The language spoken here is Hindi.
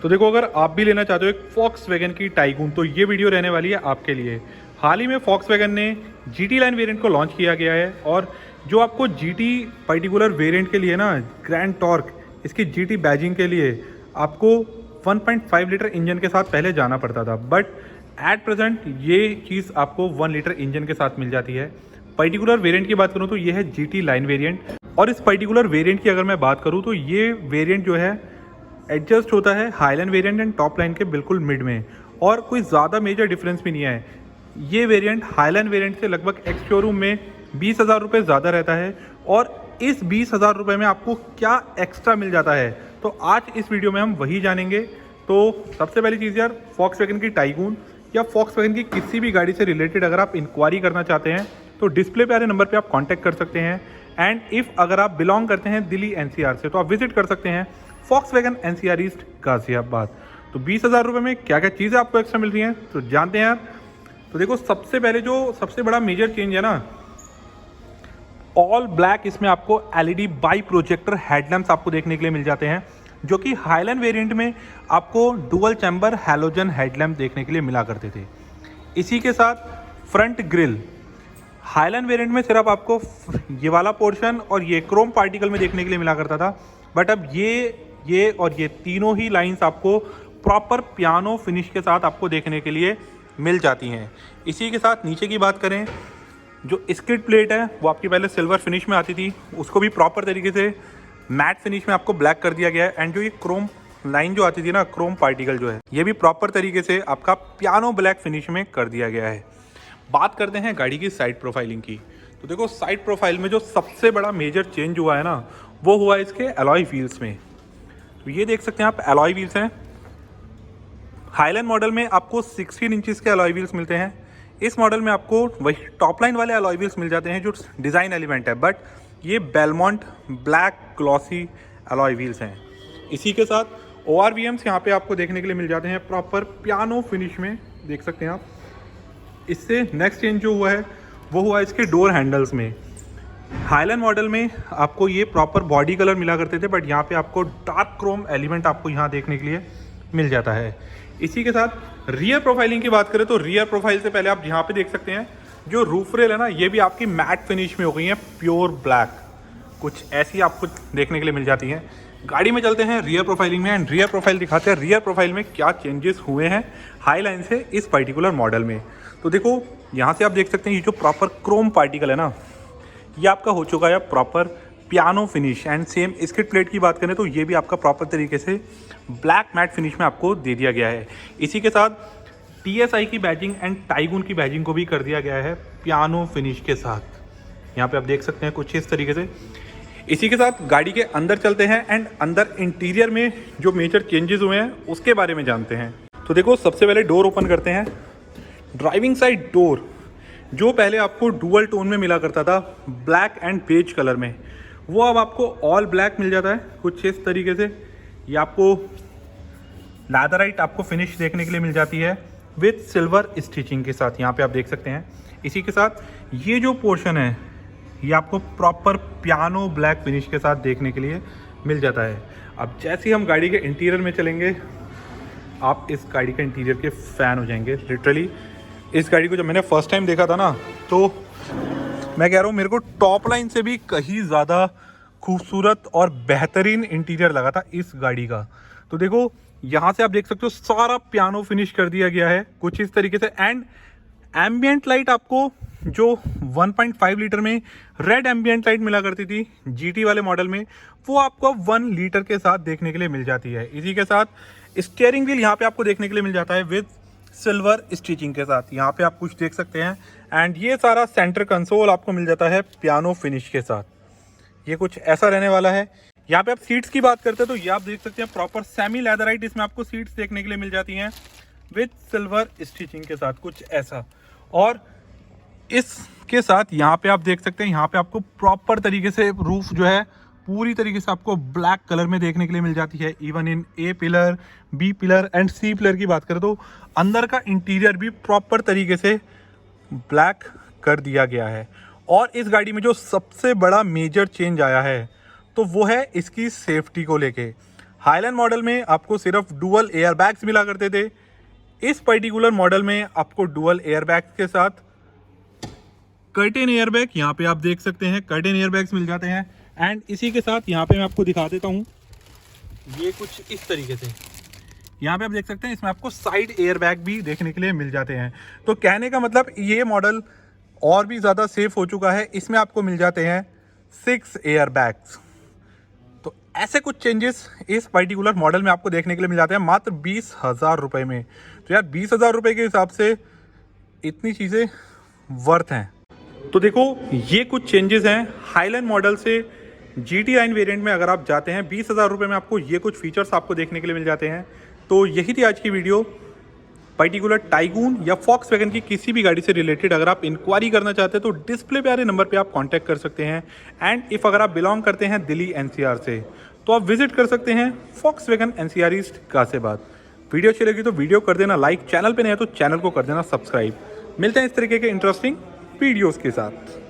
तो देखो, अगर आप भी लेना चाहते हो एक Volkswagen की टाइगून, तो ये वीडियो रहने वाली है आपके लिए। हाल ही में Volkswagen ने GT लाइन वेरिएंट को लॉन्च किया गया है, और जो आपको GT पर्टिकुलर वेरिएंट के लिए ना, ग्रैंड टॉर्क इसकी GT बैजिंग के लिए आपको 1.5 लीटर इंजन के साथ पहले जाना पड़ता था, बट एट प्रेजेंट ये चीज़ आपको 1 लीटर इंजन के साथ मिल जाती है। पर्टिकुलर वेरिएंट की बात करूँ तो ये है GT लाइन वेरिएंट, और इस पर्टिकुलर वेरिएंट की अगर मैं बात करूँ तो ये वेरिएंट जो है एडजस्ट होता है highline variant and top line के बिल्कुल मिड में, और कोई ज़्यादा मेजर डिफरेंस भी नहीं है। ये वेरिएंट हाईलाइन वेरिएंट से लगभग एक्स शोरूम में 20,000 रुपये ज़्यादा रहता है, और इस 20,000 रुपये में आपको क्या एक्स्ट्रा मिल जाता है, तो आज इस वीडियो में हम वही जानेंगे। तो सबसे पहली चीज़ यार, Volkswagen की टाइगून या Volkswagen की किसी भी गाड़ी से रिलेटेड अगर आप इंक्वायरी करना चाहते हैं तो डिस्प्ले पे आ रहे नंबर पे आप कांटेक्ट कर सकते हैं। एंड इफ़ अगर आप बिलोंग करते हैं दिल्ली NCR से, तो आप विजिट कर सकते हैं Volkswagen NCR ईस्ट गाजियाबाद। तो 20,000 रुपये में क्या क्या चीज़ें आपको एक्स्ट्रा मिल रही हैं, तो जानते हैं यार। तो देखो, सबसे पहले जो सबसे बड़ा मेजर चेंज है ना, ऑल ब्लैक इसमें आपको LED बाई प्रोजेक्टर हेडलैम्प्स आपको देखने के लिए मिल जाते हैं, जो कि हाईलाइन वेरिएंट में आपको डुअल चैम्बर हैलोजन हेडलैम्प देखने के लिए मिला करते थे। इसी के साथ फ्रंट ग्रिल हाईलाइन वेरिएंट में सिर्फ आपको ये वाला पोर्शन और ये क्रोम पार्टिकल में देखने के लिए मिला करता था, बट अब ये और ये तीनों ही लाइंस आपको प्रॉपर पियानो फिनिश के साथ आपको देखने के लिए मिल जाती हैं। इसी के साथ नीचे की बात करें, जो स्किड प्लेट है वो आपकी पहले सिल्वर फिनिश में आती थी, उसको भी प्रॉपर तरीके से मैट फिनिश में आपको ब्लैक कर दिया गया है। एंड जो ये क्रोम लाइन जो आती थी ना, क्रोम पार्टिकल जो है, ये भी प्रॉपर तरीके से आपका पियानो ब्लैक फिनिश में कर दिया गया है। बात करते हैं गाड़ी की साइड प्रोफाइलिंग की। तो देखो, साइड प्रोफाइल में जो सबसे बड़ा मेजर चेंज हुआ है ना, वो हुआ है इसके अलॉय व्हील्स में। तो ये देख सकते हैं आप, अलॉय व्हील्स हैं। हाईलाइन मॉडल में आपको 16 इंचेस के अलॉय व्हील्स मिलते हैं। इस मॉडल में आपको वही टॉप लाइन वाले अलॉय व्हील्स मिल जाते हैं जो डिज़ाइन एलिमेंट है, बट ये Belmont black glossy alloy wheels हैं। इसी के साथ ORVMs यहाँ पे आपको देखने के लिए मिल जाते हैं प्रॉपर पियानो फिनिश में, देख सकते हैं आप। इससे नेक्स्ट चेंज जो हुआ है वो हुआ इसके डोर हैंडल्स में। हाईलाइन मॉडल में आपको ये प्रॉपर बॉडी कलर मिला करते थे, बट यहाँ पे आपको डार्क क्रोम एलिमेंट आपको यहाँ देखने के लिए मिल जाता है। इसी के साथ रियर प्रोफाइलिंग की बात करें तो रियर प्रोफाइल से पहले आप यहाँ पे देख सकते हैं जो रूफ रेल है ना, ये भी आपकी मैट फिनिश में हो गई है, प्योर ब्लैक, कुछ ऐसी आपको देखने के लिए मिल जाती हैं। गाड़ी में चलते हैं रियर प्रोफाइलिंग में, एंड रियर प्रोफाइल दिखाते हैं रियर प्रोफाइल में क्या चेंजेस हुए हैं हाईलाइन से इस पर्टिकुलर मॉडल में। तो देखो, यहाँ से आप देख सकते हैं ये जो प्रॉपर क्रोम पार्टिकल है ना, ये आपका हो चुका है proper piano finish. And same skid plate की बात करें तो ये भी आपका प्रॉपर तरीके से ब्लैक मैट फिनिश में आपको दे दिया गया है। इसी के साथ TSI की बैजिंग एंड टाइगून की बैजिंग को भी कर दिया गया है पियानो फिनिश के साथ। यहाँ पे आप देख सकते हैं कुछ इस तरीके से। इसी के साथ गाड़ी के अंदर चलते हैं, एंड अंदर इंटीरियर में जो मेजर चेंजेस हुए हैं उसके बारे में जानते हैं। तो देखो, सबसे पहले डोर ओपन करते हैं। ड्राइविंग साइड डोर जो पहले आपको डुअल टोन में मिला करता था, ब्लैक एंड बेज कलर में, वो अब आपको ऑल ब्लैक मिल जाता है कुछ इस तरीके से। ये आपको लैदराइट आपको फिनिश देखने के लिए मिल जाती है विथ सिल्वर स्टिचिंग के साथ, यहाँ पे आप देख सकते हैं। इसी के साथ ये जो पोर्शन है ये आपको प्रॉपर पियानो ब्लैक फिनिश के साथ देखने के लिए मिल जाता है। अब जैसे ही हम गाड़ी के इंटीरियर में चलेंगे, आप इस गाड़ी के इंटीरियर के फ़ैन हो जाएंगे लिटरली। इस गाड़ी को जब मैंने फर्स्ट टाइम देखा था ना, तो मैं कह रहा हूँ मेरे को टॉप लाइन से भी कहीं ज़्यादा खूबसूरत और बेहतरीन इंटीरियर लगा था इस गाड़ी का। तो देखो, यहाँ से आप देख सकते हो सारा पियानो फिनिश कर दिया गया है कुछ इस तरीके से। एंड एम्बियंट लाइट आपको जो 1.5 लीटर में रेड एम्बियंट लाइट मिला करती थी GT वाले मॉडल में, वो आपको 1 लीटर के साथ देखने के लिए मिल जाती है। इसी के साथ स्टीयरिंग व्हील यहाँ पे आपको देखने के लिए मिल जाता है विद सिल्वर स्टिचिंग के साथ, यहाँ पे आप कुछ देख सकते हैं। एंड ये सारा सेंटर कंसोल आपको मिल जाता है पियानो फिनिश के साथ, ये कुछ ऐसा रहने वाला है। यहाँ पे आप सीट्स की बात करते हैं तो ये आप देख सकते हैं प्रॉपर सेमी लेदराइट इसमें आपको सीट्स देखने के लिए मिल जाती हैं विद सिल्वर स्टिचिंग के साथ, कुछ ऐसा। और इसके साथ यहाँ पे आप देख सकते हैं, यहाँ पे आपको प्रॉपर तरीके से रूफ जो है पूरी तरीके से आपको ब्लैक कलर में देखने के लिए मिल जाती है। Even in A pillar, B pillar and C pillar की बात करें तो अंदर का इंटीरियर भी प्रॉपर तरीके से ब्लैक कर दिया गया है। और इस गाड़ी में जो सबसे बड़ा मेजर चेंज आया है तो वो है इसकी सेफ्टी को लेके। हाईलैंड मॉडल में आपको सिर्फ डुअल एयर बैग्स मिला करते थे। इस पर्टिकुलर मॉडल में आपको डुअल एयर बैग्स के साथ कर्टेन एयर बैग, यहाँ पे आप देख सकते हैं कर्टेन एयर बैग्स मिल जाते हैं। एंड इसी के साथ यहाँ पे मैं आपको दिखा देता हूँ, ये कुछ इस तरीके से यहाँ पे आप देख सकते हैं, इसमें आपको साइड एयर बैग भी देखने के लिए मिल जाते हैं। तो कहने का मतलब ये मॉडल और भी ज़्यादा सेफ हो चुका है। इसमें आपको मिल जाते हैं 6 एयर बैग्स। तो ऐसे कुछ चेंजेस इस पर्टिकुलर मॉडल में आपको देखने के लिए मिल जाते हैं मात्र 20,000 रुपये में। तो यार 20,000 रुपये के हिसाब से इतनी चीज़ें वर्थ हैं। तो देखो ये कुछ चेंजेस हैं हाईलैंड मॉडल से GT लाइन वेरिएंट में। अगर आप जाते हैं 20,000 रुपये में आपको ये कुछ फीचर्स आपको देखने के लिए मिल जाते हैं। तो यही थी आज की वीडियो। पर्टिकुलर टाइगून या फॉक्सवैगन की किसी भी गाड़ी से रिलेटेड अगर आप इंक्वायरी करना चाहते हैं तो डिस्प्ले पे आ रहे नंबर पे आप कांटेक्ट कर सकते हैं। एंड इफ़ अगर आप बिलोंग करते हैं दिल्ली NCR से तो आप विजिट कर सकते हैं Volkswagen NCR east Ghaziabad. Video अच्छी लगी तो वीडियो कर देना लाइक, चैनल पे नहीं है तो चैनल को कर देना सब्सक्राइब। मिलते हैं इस तरीके के इंटरेस्टिंग वीडियोज़ के साथ।